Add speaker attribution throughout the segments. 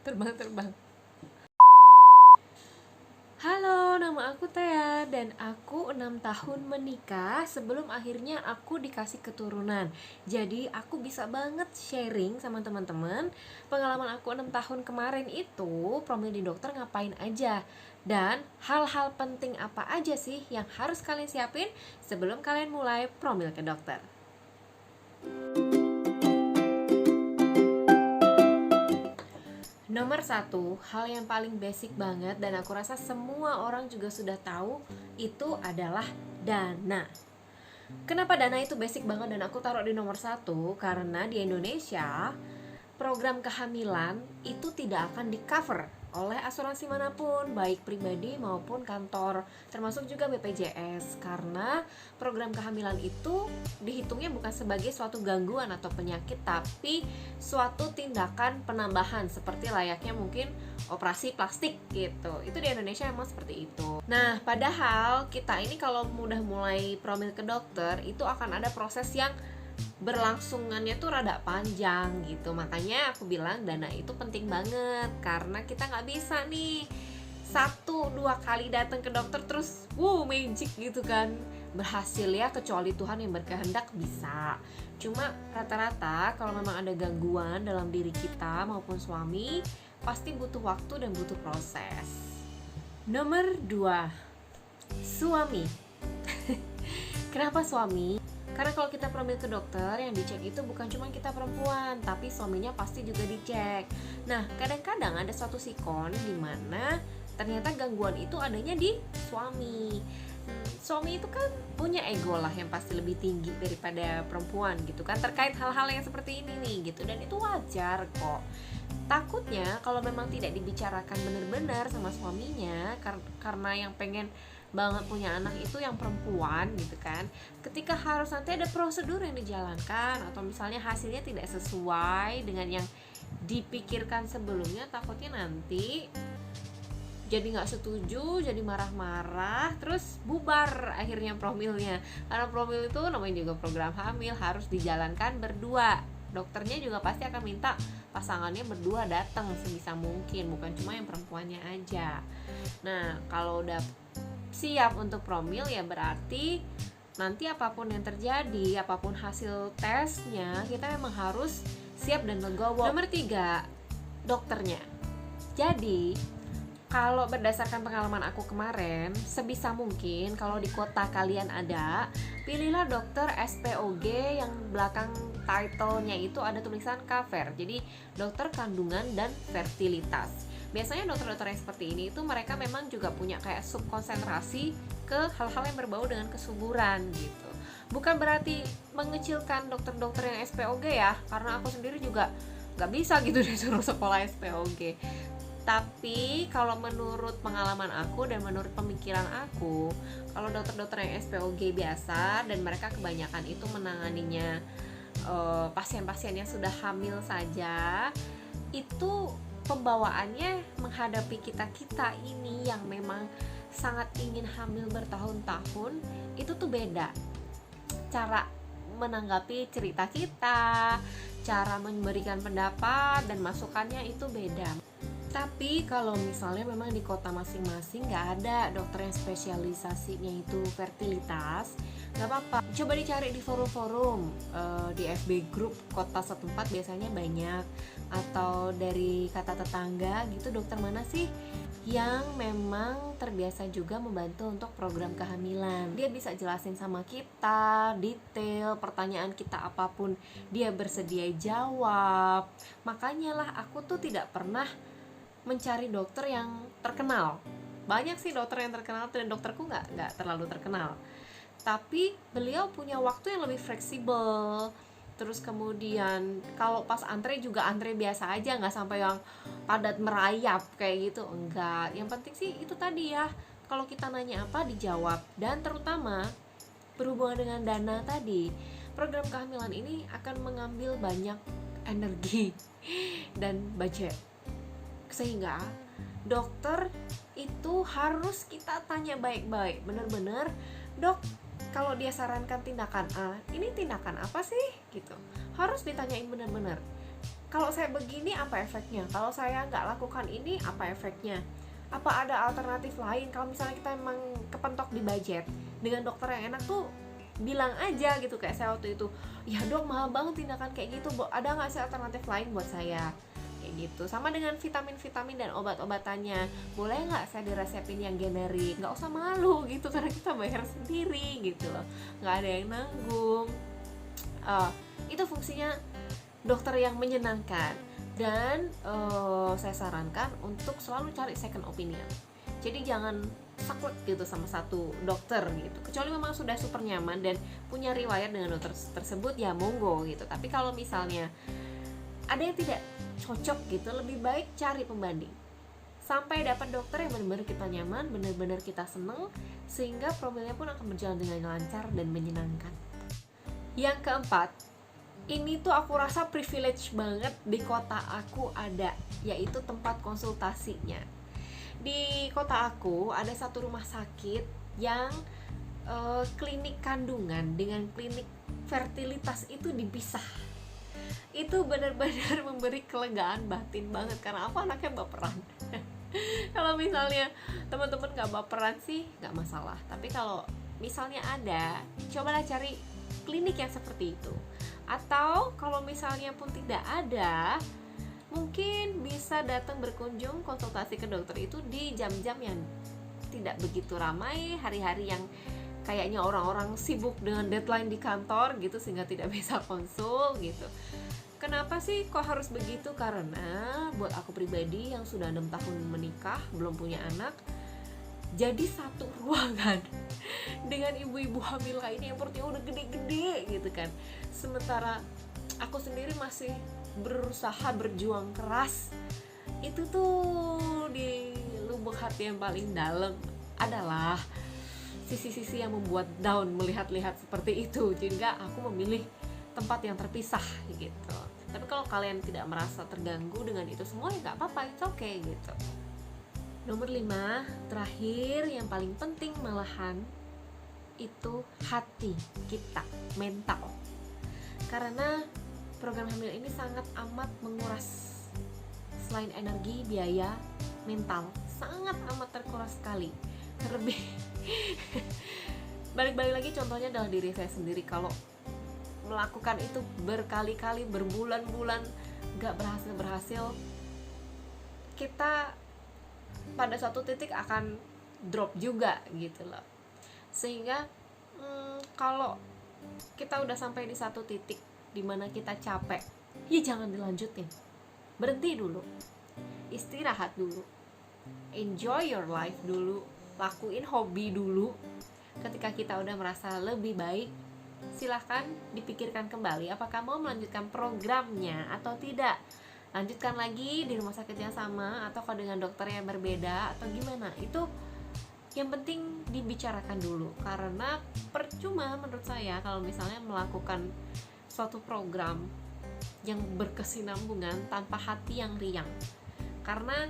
Speaker 1: Terbang-terbang. Halo, nama aku Thea dan aku 6 tahun menikah sebelum akhirnya aku dikasih keturunan. Jadi aku bisa banget sharing sama teman-teman pengalaman aku 6 tahun kemarin itu promil di dokter ngapain aja. Dan hal-hal penting apa aja sih yang harus kalian siapin sebelum kalian mulai promil ke dokter. Nomor satu, hal yang paling basic banget dan aku rasa semua orang juga sudah tahu itu adalah dana. Kenapa dana itu basic banget dan aku taruh di nomor satu? Karena di Indonesia program kehamilan itu tidak akan di cover oleh asuransi manapun, baik pribadi maupun kantor, termasuk juga BPJS, karena program kehamilan itu dihitungnya bukan sebagai suatu gangguan atau penyakit, tapi suatu tindakan penambahan seperti layaknya mungkin operasi plastik gitu. Itu di Indonesia emang seperti itu. Nah, padahal kita ini kalau udah mulai promil ke dokter itu akan ada proses yang berlangsungannya tuh rada panjang gitu. Makanya aku bilang dana itu penting banget, karena kita nggak bisa nih 1-2 kali datang ke dokter terus magic gitu kan berhasil ya, kecuali Tuhan yang berkehendak bisa. Cuma rata-rata kalau memang ada gangguan dalam diri kita maupun suami pasti butuh waktu dan butuh proses. Nomor 2, suami. Kenapa suami? Karena kalau kita promil ke dokter, yang dicek itu bukan cuma kita perempuan, tapi suaminya pasti juga dicek. Nah, kadang-kadang ada suatu sikon di mana ternyata gangguan itu adanya di suami. Suami itu kan punya ego lah yang pasti lebih tinggi daripada perempuan gitu kan, terkait hal-hal yang seperti ini nih gitu, dan itu wajar kok. Takutnya kalau memang tidak dibicarakan benar-benar sama suaminya, karena yang pengen banget punya anak itu yang perempuan gitu kan, ketika harus nanti ada prosedur yang dijalankan atau misalnya hasilnya tidak sesuai dengan yang dipikirkan sebelumnya, takutnya nanti jadi nggak setuju, jadi marah-marah, terus bubar akhirnya promilnya. Karena promil itu namanya juga program hamil, harus dijalankan berdua. Dokternya juga pasti akan minta pasangannya berdua datang sebisa mungkin, bukan cuma yang perempuannya aja. Nah, kalau udah siap untuk promil ya berarti nanti apapun yang terjadi, apapun hasil tesnya, kita memang harus siap dan legowo. Nomor 3, dokternya. Jadi kalau berdasarkan pengalaman aku kemarin, sebisa mungkin kalau di kota kalian ada, pilihlah dokter SPOG yang belakang title-nya itu ada tulisan KVER. Jadi dokter kandungan dan fertilitas. Biasanya dokter-dokter yang seperti ini itu mereka memang juga punya kayak subkonsentrasi ke hal-hal yang berbau dengan kesuburan gitu. Bukan berarti mengecilkan dokter-dokter yang SPOG ya, karena aku sendiri juga gak bisa gitu disuruh sekolah SPOG. Tapi kalau menurut pengalaman aku dan menurut pemikiran aku, kalau dokter-dokter yang SPOG biasa dan mereka kebanyakan itu menanganinya pasien-pasien yang sudah hamil saja, itu pembawaannya menghadapi kita-kita ini yang memang sangat ingin hamil bertahun-tahun, itu tuh beda. Cara menanggapi cerita kita, cara memberikan pendapat dan masukannya itu beda. Tapi kalau misalnya memang di kota masing-masing nggak ada dokter yang spesialisasinya itu fertilitas, nggak apa-apa, coba dicari di forum-forum, di FB group kota setempat biasanya banyak, atau dari kata tetangga gitu, dokter mana sih yang memang terbiasa juga membantu untuk program kehamilan. Dia bisa jelasin sama kita detail, pertanyaan kita apapun dia bersedia jawab. Makanya lah aku tuh tidak pernah mencari dokter yang terkenal. Banyak sih dokter yang terkenal dan dokterku nggak terlalu terkenal, tapi beliau punya waktu yang lebih fleksibel. Terus kemudian kalau pas antre juga antre biasa aja, nggak sampai yang padat merayap kayak gitu, enggak. Yang penting sih itu tadi ya, kalau kita nanya apa dijawab. Dan terutama berhubungan dengan dana tadi, program kehamilan ini akan mengambil banyak energi dan budget, sehingga dokter itu harus kita tanya baik-baik, bener-bener, dok, kalau dia sarankan tindakan A, ini tindakan apa sih gitu, harus ditanyain bener-bener. kalau saya begini apa efeknya, kalau saya nggak lakukan ini apa efeknya, apa ada alternatif lain. Kalau misalnya kita emang kepentok di budget, dengan dokter yang enak tuh bilang aja gitu. Kayak saya waktu itu, ya dok mahal banget tindakan kayak gitu, ada nggak sih alternatif lain buat saya, kayak gitu. Sama dengan vitamin-vitamin dan obat-obatannya, boleh nggak saya diresepin yang generik, nggak usah malu gitu, karena kita bayar sendiri gitu loh, nggak ada yang nanggung. Itu fungsinya dokter yang menyenangkan. Dan saya sarankan untuk selalu cari second opinion. Jadi jangan saklek gitu sama satu dokter gitu, kecuali memang sudah super nyaman dan punya riwayat dengan dokter tersebut, ya monggo gitu. Tapi kalau misalnya ada yang tidak cocok gitu, lebih baik cari pembanding sampai dapat dokter yang benar-benar kita nyaman, benar-benar kita seneng, sehingga promilnya pun akan berjalan dengan lancar dan menyenangkan. Yang keempat, ini tuh aku rasa privilege banget di kota aku ada, yaitu tempat konsultasinya. Di kota aku ada satu rumah sakit yang klinik kandungan dengan klinik fertilitas itu dipisah. Itu benar-benar memberi kelegaan batin banget, karena aku anaknya baperan. Kalau misalnya teman-teman gak baperan sih gak masalah, tapi kalau misalnya ada, cobalah cari klinik yang seperti itu. Atau kalau misalnya pun tidak ada, mungkin bisa datang berkunjung konsultasi ke dokter itu di jam-jam yang tidak begitu ramai, hari-hari yang kayaknya orang-orang sibuk dengan deadline di kantor gitu, sehingga tidak bisa konsul gitu. Kenapa sih kok harus begitu? Karena buat aku pribadi yang sudah 6 tahun menikah, belum punya anak, jadi satu ruangan dengan ibu-ibu hamil lainnya yang perutnya udah gede-gede gitu kan. Sementara aku sendiri masih berusaha berjuang keras. Itu tuh di lubuk hati yang paling dalam adalah sisi-sisi yang membuat down melihat-lihat seperti itu. Sehingga aku memilih tempat yang terpisah gitu. Tapi kalau kalian tidak merasa terganggu dengan itu semua, ya gak apa-apa, it's okay gitu. Nomor 5, terakhir yang paling penting malahan, itu hati kita, mental. Karena program hamil ini sangat amat menguras, selain energi, biaya, mental sangat amat terkuras sekali. Terlebih balik-balik lagi contohnya adalah diri saya sendiri. Kalau melakukan itu berkali-kali, berbulan-bulan gak berhasil, kita pada suatu titik akan drop juga gitu loh. Sehingga kalau kita udah sampai di satu titik dimana kita capek, ya jangan dilanjutin, berhenti dulu, istirahat dulu, enjoy your life dulu, lakuin hobi dulu. Ketika kita udah merasa lebih baik, silahkan dipikirkan kembali apakah mau melanjutkan programnya atau tidak. Lanjutkan lagi di rumah sakit yang sama atau dengan dokter yang berbeda atau gimana. Itu yang penting dibicarakan dulu, karena percuma menurut saya kalau misalnya melakukan suatu program yang berkesinambungan tanpa hati yang riang. Karena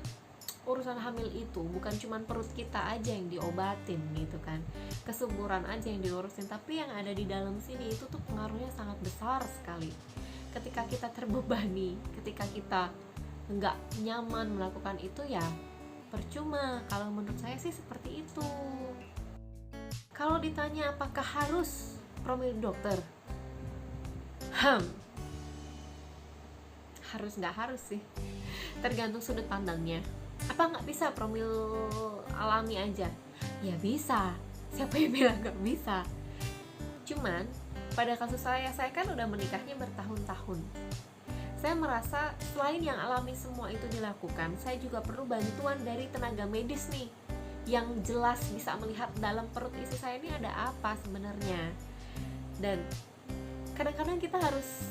Speaker 1: urusan hamil itu bukan cuma perut kita aja yang diobatin gitu kan, kesuburan aja yang diurusin, tapi yang ada di dalam sini itu tuh pengaruhnya sangat besar sekali. Ketika kita terbebani, ketika kita nggak nyaman melakukan itu, ya percuma. Kalau menurut saya sih seperti itu. Kalau ditanya apakah harus promil dokter, harus nggak harus sih, tergantung sudut pandangnya. Apa nggak bisa promil alami aja? Ya bisa, siapa yang bilang nggak bisa. Cuman pada kasus saya kan udah menikahnya bertahun-tahun. Saya merasa selain yang alami semua itu dilakukan, saya juga perlu bantuan dari tenaga medis nih, yang jelas bisa melihat dalam perut istri saya ini ada apa sebenarnya. Dan kadang-kadang kita harus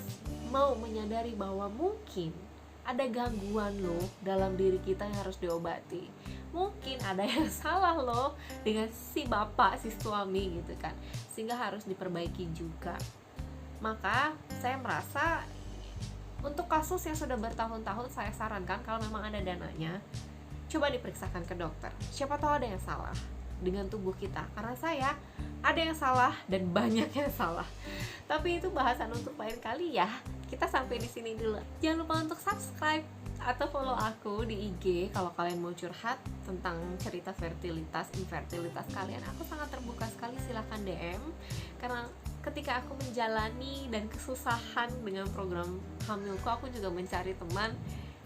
Speaker 1: mau menyadari bahwa mungkin ada gangguan loh dalam diri kita yang harus diobati. Mungkin ada yang salah loh dengan si bapak, si suami gitu kan, sehingga harus diperbaiki juga. Maka saya merasa untuk kasus yang sudah bertahun-tahun, saya sarankan kalau memang ada dananya, coba diperiksakan ke dokter. Siapa tahu ada yang salah. dengan tubuh kita. Karena saya ada yang salah dan banyak yang salah. Tapi itu bahasan untuk lain kali ya. Kita sampai di sini dulu. Jangan lupa untuk subscribe atau follow aku di IG kalau kalian mau curhat tentang cerita fertilitas, infertilitas kalian. Aku sangat terbuka sekali, silahkan DM. Karena ketika aku menjalani dan kesusahan dengan program hamilku, aku juga mencari teman.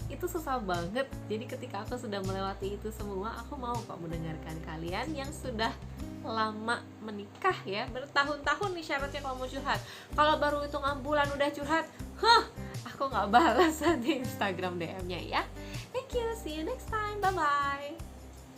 Speaker 1: Itu susah banget. Jadi ketika aku sudah melewati itu semua, aku mau kok mendengarkan kalian yang sudah lama menikah ya, bertahun-tahun nih syaratnya kalau mau curhat. Kalau baru hitungan bulan udah curhat, aku nggak balas di Instagram DM-nya ya. Thank you, see you next time, bye bye.